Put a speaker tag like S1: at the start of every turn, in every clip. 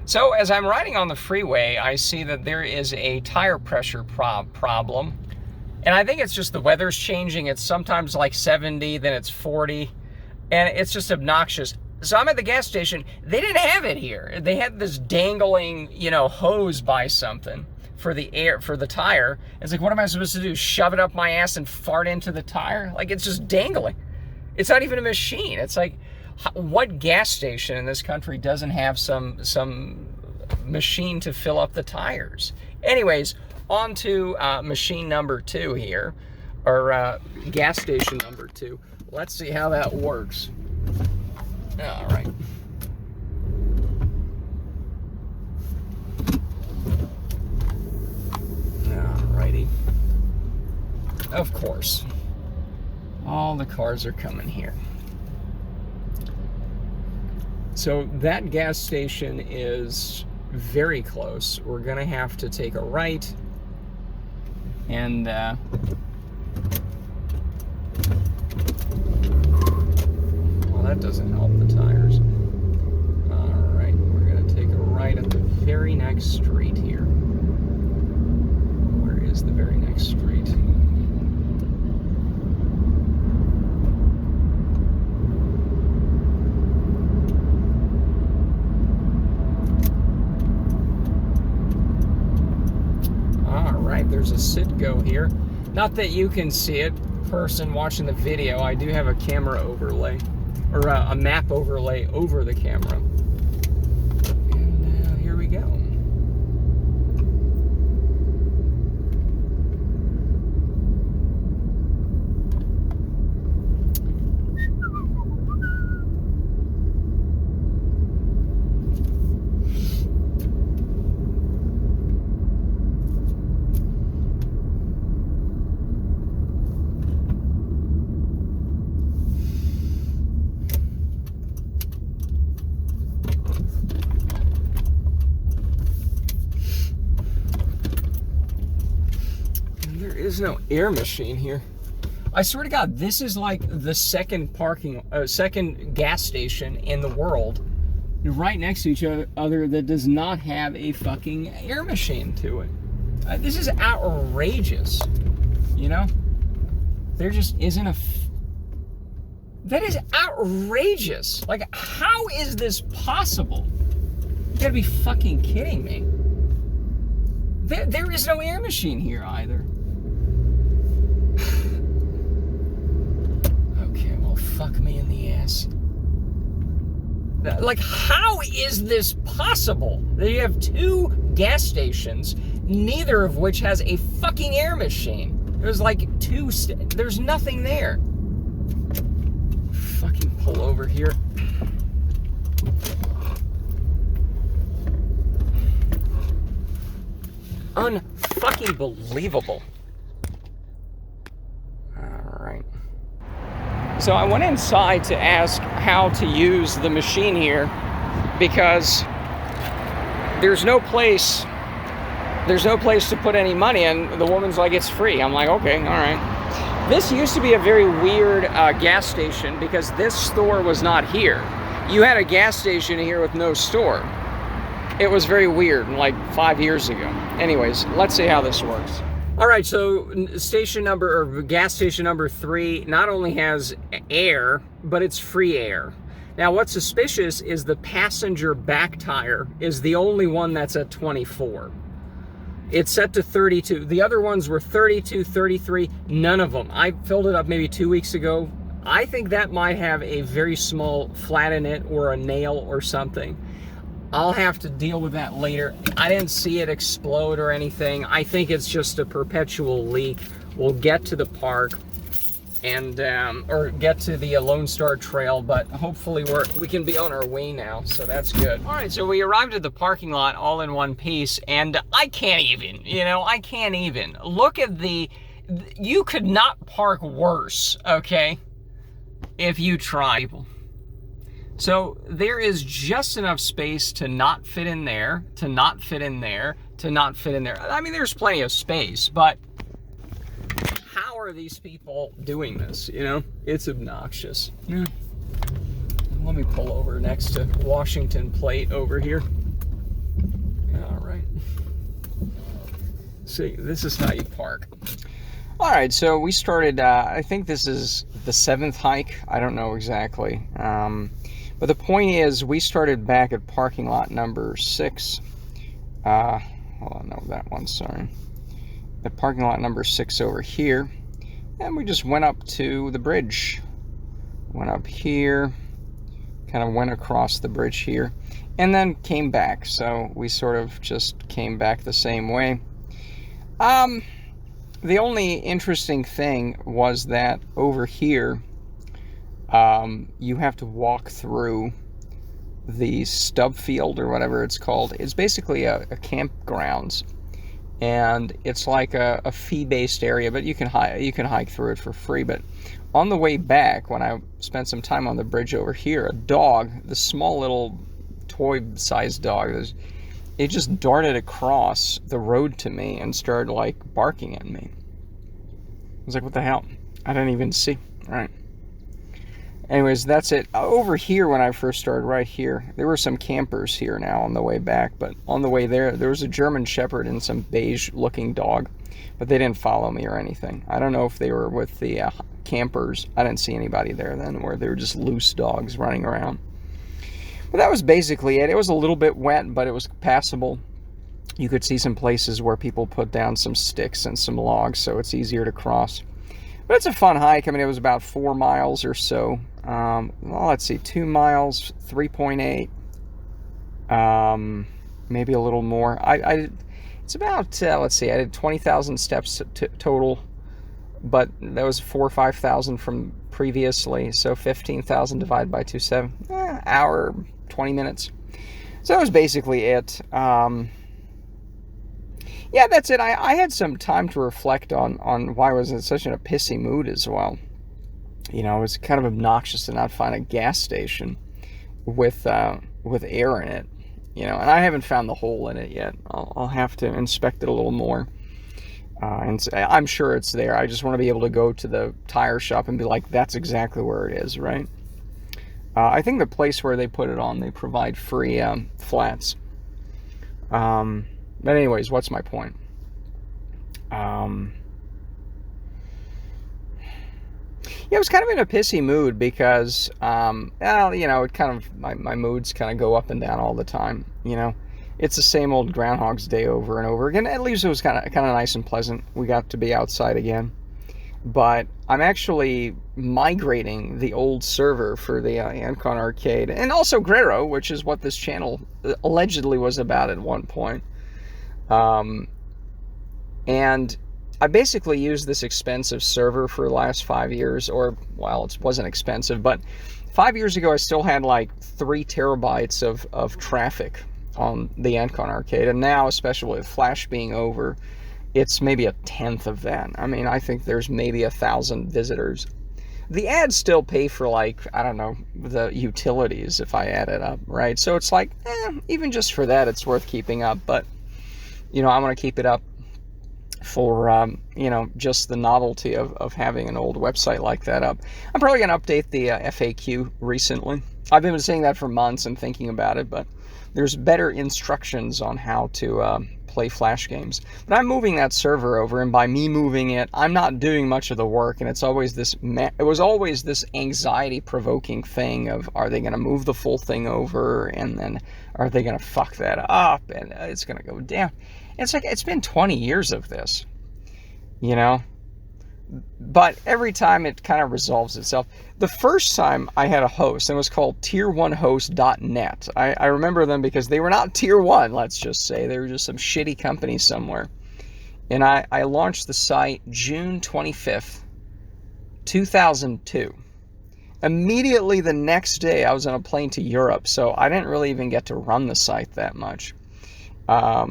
S1: So as I'm riding on the freeway, I see that there is a tire pressure problem. And I think it's just the weather's changing. It's sometimes like 70, then it's 40. And it's just obnoxious. So I'm at the gas station. They didn't have it here. They had this dangling, hose by something for the tire. It's like, what am I supposed to do? Shove it up my ass and fart into the tire? Like, it's just dangling. It's not even a machine. It's like, what gas station in this country doesn't have some machine to fill up the tires? Anyways, on to machine number 2 here, or gas station number 2. Let's see how that works. All right. Alrighty. Of course. All the cars are coming here. So that gas station is very close. We're gonna have to take a right and well, that doesn't help the tires. All right, we're gonna take a right at the very next street here. Where is the very next street? There's a sit-go here. Not that you can see it, person watching the video. I do have a camera overlay, or a map overlay over the camera. And here we go. There's no air machine here. I swear to God, this is like the second gas station in the world, right next to each other, that does not have a fucking air machine to it. This is outrageous. There just isn't that is outrageous. Like, how is this possible? You gotta be fucking kidding me. There is no air machine here either. Okay, well, fuck me in the ass. Like, how is this possible that you have 2 gas stations, neither of which has a fucking air machine? There's like 2, there's nothing there. Fucking pull over here. Unfucking believable. Alright. So I went inside to ask how to use the machine here, because there's no place to put any money in. The woman's like, it's free. I'm like, okay, alright. This used to be a very weird gas station, because this store was not here. You had a gas station here with no store. It was very weird, like 5 years ago. Anyways, let's see how this works. All right, so gas station number 3 not only has air, but it's free air. Now, what's suspicious is the passenger back tire is the only one that's at 24. It's set to 32. The other ones were 32, 33, none of them. I filled it up maybe 2 weeks ago. I think that might have a very small flat in it, or a nail or something. I'll have to deal with that later. I didn't see it explode or anything. I think it's just a perpetual leak. We'll get to the park and or get to the Lone Star Trail, but hopefully we can be on our way now, so that's good. All right, so we arrived at the parking lot all in one piece, and I can't even, I can't even. Look at you could not park worse, okay, if you try, people. So there is just enough space to not fit in there, to not fit in there, to not fit in there. I mean, there's plenty of space, but how are these people doing this, It's obnoxious. Yeah. Let me pull over next to Washington Plate over here. See, this is how you park. All right, so we started, I think this is the 7th hike. I don't know exactly. But the point is, we started back at parking lot number 6. Hold on, no, that one, sorry. At parking lot number 6 over here. And we just went up to the bridge. Went up here, kind of went across the bridge here, and then came back. So we sort of just came back the same way. The only interesting thing was that over here, you have to walk through the stub field or whatever it's called. It's basically a campgrounds, and it's like a fee-based area, but you can hike through it for free. But on the way back, when I spent some time on the bridge over here, a dog, the small little toy-sized dog, it just darted across the road to me and started like barking at me. I was like, what the hell? I didn't even see. All right. Anyways, that's it. Over here, when I first started, right here, there were some campers here now on the way back, but on the way there was a German Shepherd and some beige-looking dog, but they didn't follow me or anything. I don't know if they were with the campers. I didn't see anybody there then, or they were just loose dogs running around. But that was basically it. It was a little bit wet, but it was passable. You could see some places where people put down some sticks and some logs, so it's easier to cross. But it's a fun hike. I mean, it was about 4 miles or so. Well, let's see, 2 miles, 3.8, maybe a little more. It's about, let's see, I did 20,000 steps total, but that was 4,000 or 5,000 from previously, so 15,000 divided by 2.7, hour, 20 minutes. So that was basically it. Yeah, that's it. I had some time to reflect on why I was in such a pissy mood as well. You know, it was kind of obnoxious to not find a gas station with air in it. You know, and I haven't found the hole in it yet. I'll have to inspect it a little more. And I'm sure it's there. I just want to be able to go to the tire shop and be like, that's exactly where it is, right? I think the place where they put it on, they provide free flats. But anyways, what's my point? Yeah, I was kind of in a pissy mood because, well, you know, it kind of, my moods kind of go up and down all the time, you know. It's the same old Groundhog's Day over and over again. At least it was kind of nice and pleasant. We got to be outside again. But I'm actually migrating the old server for the Andkon arcade, and also Grero, which is what this channel allegedly was about at one point. And I basically used this expensive server for the last 5 years, or, well, it wasn't expensive, but 5 years ago I still had like 3 terabytes of traffic on the Andkon arcade, and now, especially with Flash being over, it's maybe 1/10 of that. I mean, I think there's maybe 1,000 visitors. The ads still pay for, like, I don't know, the utilities if I add it up, right? So it's like, even just for that, it's worth keeping up. But, you know, I want to keep it up for, you know, just the novelty of having an old website like that up. I'm probably going to update the FAQ recently. I've been saying that for months and thinking about it, but there's better instructions on how to play Flash games. But I'm moving that server over, and by me moving it, I'm not doing much of the work, and it's always this, it was always this anxiety-provoking thing of, are they going to move the full thing over, and then are they going to fuck that up, and it's going to go down. It's like, it's been 20 years of this, you know? But every time it kind of resolves itself. The first time I had a host, and it was called tier1host.net. I remember them because they were not tier 1, let's just say. They were just some shitty company somewhere. And I launched the site June 25th, 2002. Immediately the next day, I was on a plane to Europe, so I didn't really even get to run the site that much. But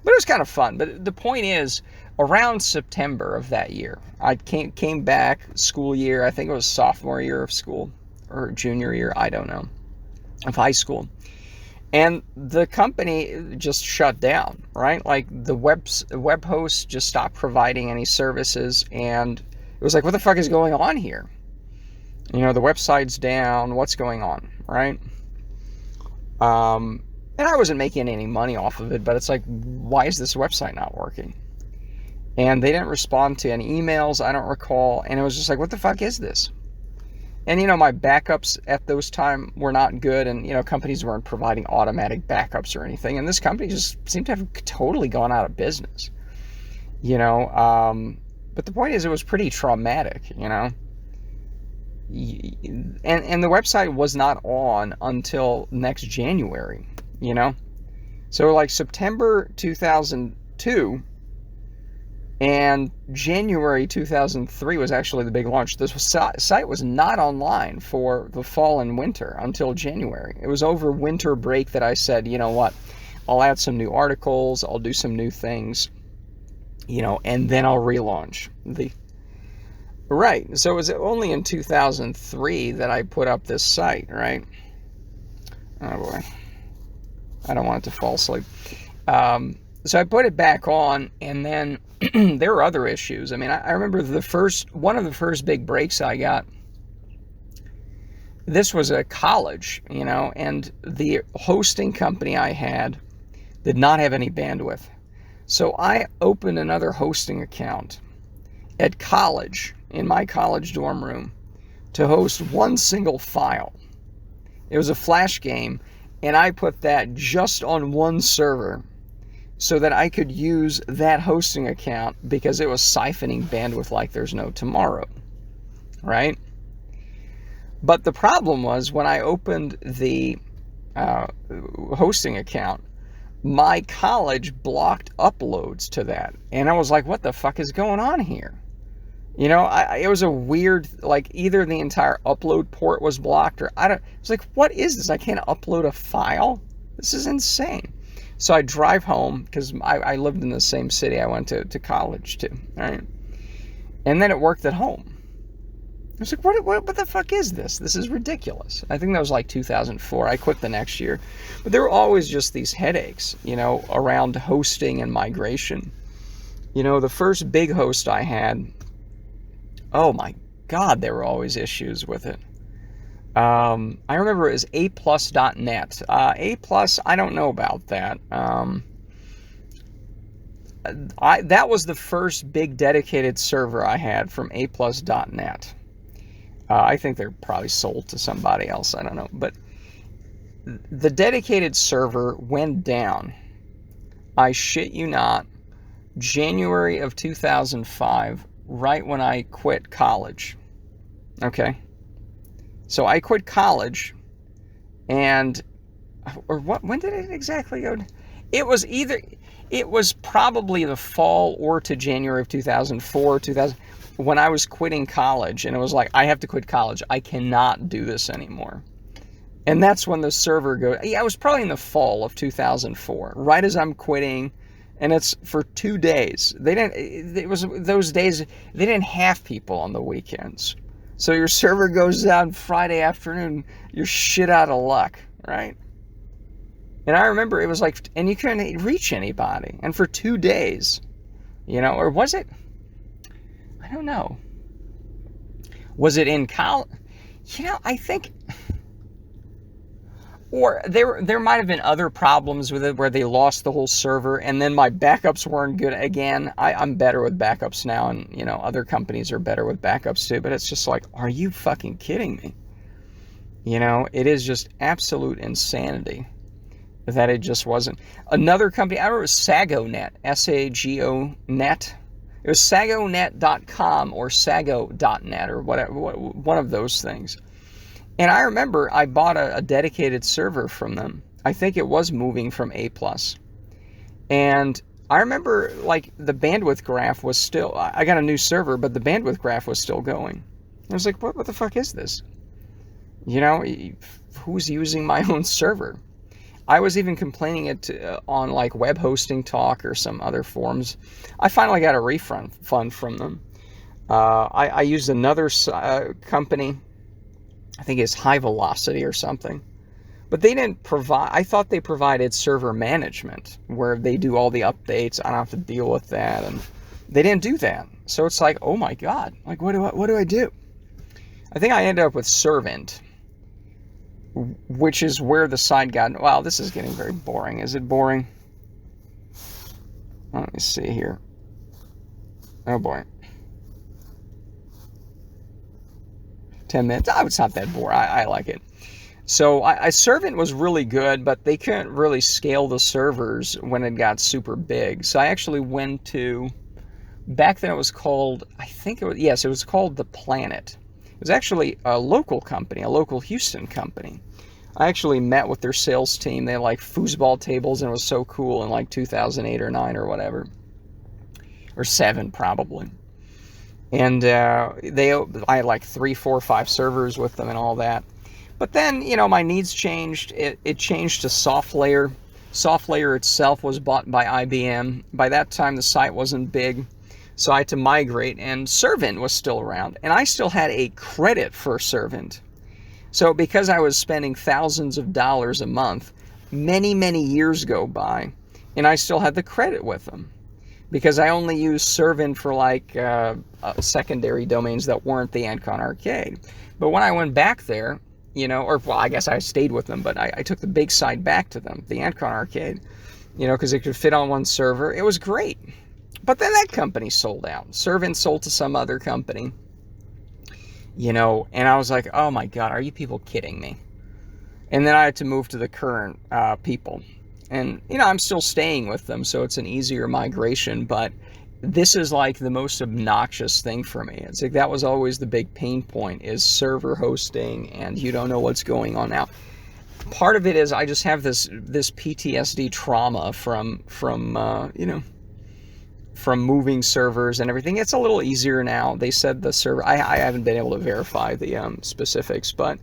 S1: it was kind of fun. But the point is, around September of that year, I came back, school year, I think it was sophomore year of school, or junior year, I don't know, of high school. And the company just shut down, right? Like, the web host just stopped providing any services, and it was like, what the fuck is going on here? You know, the website's down, what's going on, right? And I wasn't making any money off of it, but it's like, why is this website not working? And they didn't respond to any emails, I don't recall. And it was just like, what the fuck is this? And, you know, my backups at those time were not good. And, you know, companies weren't providing automatic backups or anything. And this company just seemed to have totally gone out of business, you know. But the point is, it was pretty traumatic, you know. And the website was not on until next January, you know. So like September 2002 and January 2003 was actually the big launch. This site was not online for the fall and winter until January. It was over winter break that I said, you know what, I'll add some new articles, I'll do some new things, you know, and then I'll relaunch. Right, so it was only in 2003 that I put up this site, right? Oh boy, I don't want it to fall asleep. So I put it back on, and then there were other issues. I mean, I remember one of the first big breaks I got. This was a college, you know, and the hosting company I had did not have any bandwidth. So I opened another hosting account at college, in my college dorm room, to host one single file. It was a Flash game, and I put that just on one server so that I could use that hosting account because it was siphoning bandwidth like there's no tomorrow, right? But the problem was, when I opened the hosting account, my college blocked uploads to that. And I was like, what the fuck is going on here? You know, it was a weird, like, either the entire upload port was blocked, or I was like, what is this? I can't upload a file? This is insane. So I drive home, because I lived in the same city I went to college to, right? And then it worked at home. I was like, what the fuck is this? This is ridiculous. I think that was like 2004. I quit the next year. But there were always just these headaches, you know, around hosting and migration. You know, the first big host I had, oh my God, there were always issues with it. I remember it was aplus.net. A+, I don't know about that. That was the first big dedicated server I had from aplus.net. I think they're probably sold to somebody else, I don't know. But the dedicated server went down, I shit you not, January of 2005, right when I quit college. Okay? So I quit college, and, or what, when did it exactly go? It was probably the fall or to January of 2004, when I was quitting college, and it was like, I have to quit college. I cannot do this anymore. And that's when the server goes, yeah, it was probably in the fall of 2004, right as I'm quitting, and it's for 2 days. It was those days, they didn't have people on the weekends. So your server goes down Friday afternoon, you're shit out of luck, right? And I remember it was like, and you couldn't reach anybody. And for 2 days, you know, or was it? I don't know. Was it in college? You know, I think, or there might have been other problems with it where they lost the whole server, and then my backups weren't good. Again, I'm better with backups now, and, you know, other companies are better with backups too, but it's just like, are you fucking kidding me? You know, it is just absolute insanity that it just wasn't. Another company, I remember, Sagonet, S-A-G-O-Net. It was sagonet.com or sago.net or whatever, one of those things. And I remember I bought a dedicated server from them. I think it was moving from A+. And I remember, like, the bandwidth graph was still, I got a new server, but the bandwidth graph was still going. I was like, what the fuck is this? You know, who's using my own server? I was even complaining it on, like, Web Hosting Talk or some other forums. I finally got a refund from them. I used another company, I think it's Hivelocity or something. But they didn't provide, I thought they provided server management, where they do all the updates, I don't have to deal with that, and they didn't do that. So it's like, oh my God, like, what do I do? I think I ended up with Servint, which is where the site got, wow, this is getting very boring. Is it boring? Let me see here. Oh boy. 10 minutes. Oh, it's not that boring. I like it. So Servint was really good, but they couldn't really scale the servers when it got super big. So I actually went to, back then it was called, I think it was, yes, it was called ThePlanet. It was actually a local company, a local Houston company. I actually met with their sales team. They had like foosball tables, and it was so cool in like 2008 or 9 or whatever. Or 7 probably. And I had like 3, 4, 5 servers with them and all that. But then, you know, my needs changed. It changed to SoftLayer. SoftLayer itself was bought by IBM. By that time, the site wasn't big, so I had to migrate, and Servint was still around. And I still had a credit for Servint. So because I was spending thousands of dollars a month, many, many years go by, and I still had the credit with them. Because I only used Servint for like secondary domains that weren't the Andkon arcade. But when I went back there, you know, or well, I guess I stayed with them, but I took the big side back to them, the Andkon arcade, you know, because it could fit on one server. It was great. But then that company sold out. Servint sold to some other company, you know, and I was like, oh my God, are you people kidding me? And then I had to move to the current people. And, you know, I'm still staying with them, so it's an easier migration, but this is like the most obnoxious thing for me. It's like that was always the big pain point, is server hosting, and you don't know what's going on now. Part of it is I just have this PTSD trauma from you know, from moving servers and everything. It's a little easier now. They said the server, I haven't been able to verify the specifics, but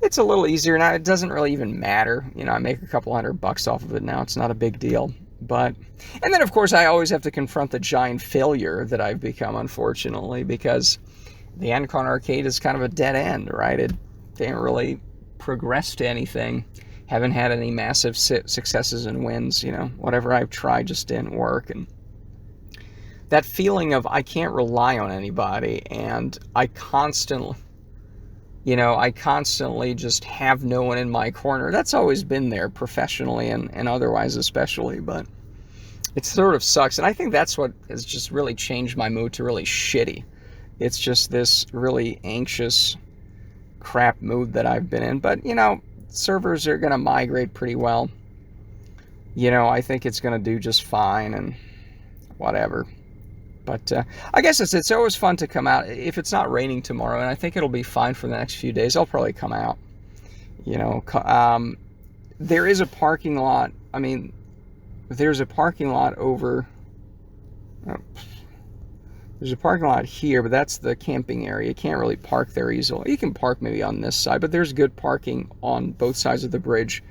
S1: it's a little easier now. It doesn't really even matter. You know, I make a couple $100 off of it now. It's not a big deal. But, and then of course I always have to confront the giant failure that I've become, unfortunately, because the Andkon arcade is kind of a dead end, right? It didn't really progress to anything. Haven't had any massive successes and wins, you know. Whatever I've tried just didn't work. And that feeling of I can't rely on anybody, and I constantly just have no one in my corner. That's always been there, professionally and otherwise especially, but it sort of sucks. And I think that's what has just really changed my mood to really shitty. It's just this really anxious crap mood that I've been in. But, you know, servers are going to migrate pretty well. You know, I think it's going to do just fine and whatever. But I guess it's always fun to come out. If it's not raining tomorrow, and I think it'll be fine for the next few days, I'll probably come out. You know, there is a parking lot. I mean, there's a parking lot over... there's a parking lot here, but that's the camping area. You can't really park there easily. You can park maybe on this side, but there's good parking on both sides of the bridge.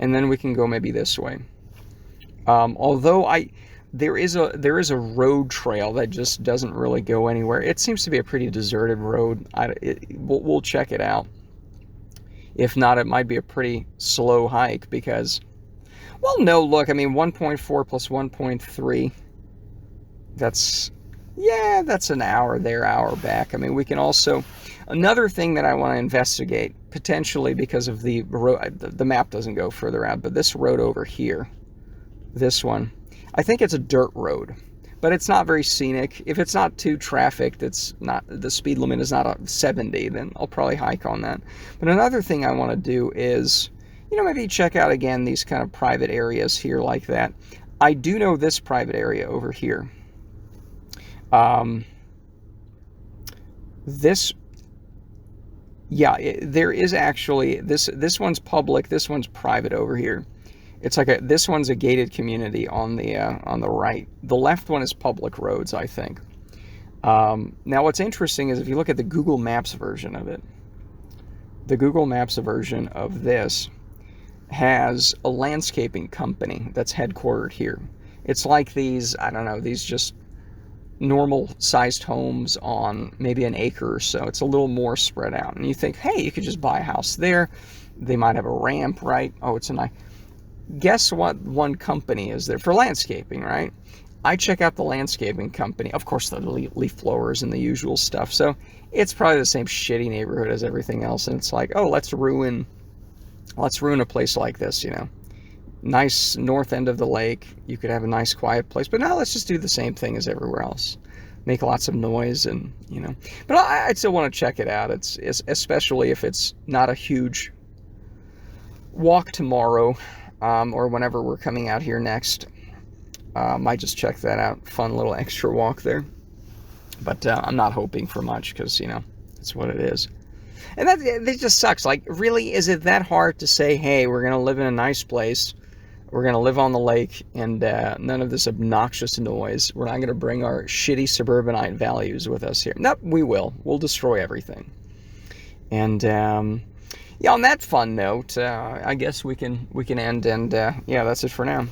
S1: And then we can go maybe this way. Although there is a road trail that just doesn't really go anywhere. It seems to be a pretty deserted road. We'll check it out. If not, it might be a pretty slow hike because, well, no, look, I mean, 1.4 plus 1.3, that's an hour there, hour back. I mean, we can also, another thing that I want to investigate, potentially because of the road, the map doesn't go further out, but this road over here, this one, I think it's a dirt road, but it's not very scenic. If it's not too trafficked, it's not, the speed limit is not a 70, then I'll probably hike on that. But another thing I want to do is, you know, maybe check out again these kind of private areas here like that. I do know this private area over here. There is actually, this one's public, this one's private over here. It's like this one's a gated community on the right. The left one is public roads, I think. Now what's interesting is if you look at the Google Maps version of it, the Google Maps version of this has a landscaping company that's headquartered here. It's like these, I don't know, these just normal sized homes on maybe an acre or so. It's a little more spread out. And you think, hey, you could just buy a house there. They might have a ramp, right? Oh, it's a nice... Guess what one company is there for landscaping, right? I check out the landscaping company. Of course, the leaf blowers and the usual stuff. So it's probably the same shitty neighborhood as everything else. And it's like, oh, let's ruin a place like this, you know. Nice north end of the lake. You could have a nice quiet place. But now let's just do the same thing as everywhere else. make lots of noise, and but I still want to check it out. It's especially if it's not a huge walk tomorrow, or whenever we're coming out here next. Might just check that out. Fun little extra walk there. But I'm not hoping for much, because it's what it is. And that just sucks. Like, really, is it that hard to say, hey, we're going to live in a nice place, we're going to live on the lake, and none of this obnoxious noise. We're not going to bring our shitty suburbanite values with us here. Nope, we will. We'll destroy everything. And yeah, on that fun note, I guess we can end. And yeah, that's it for now.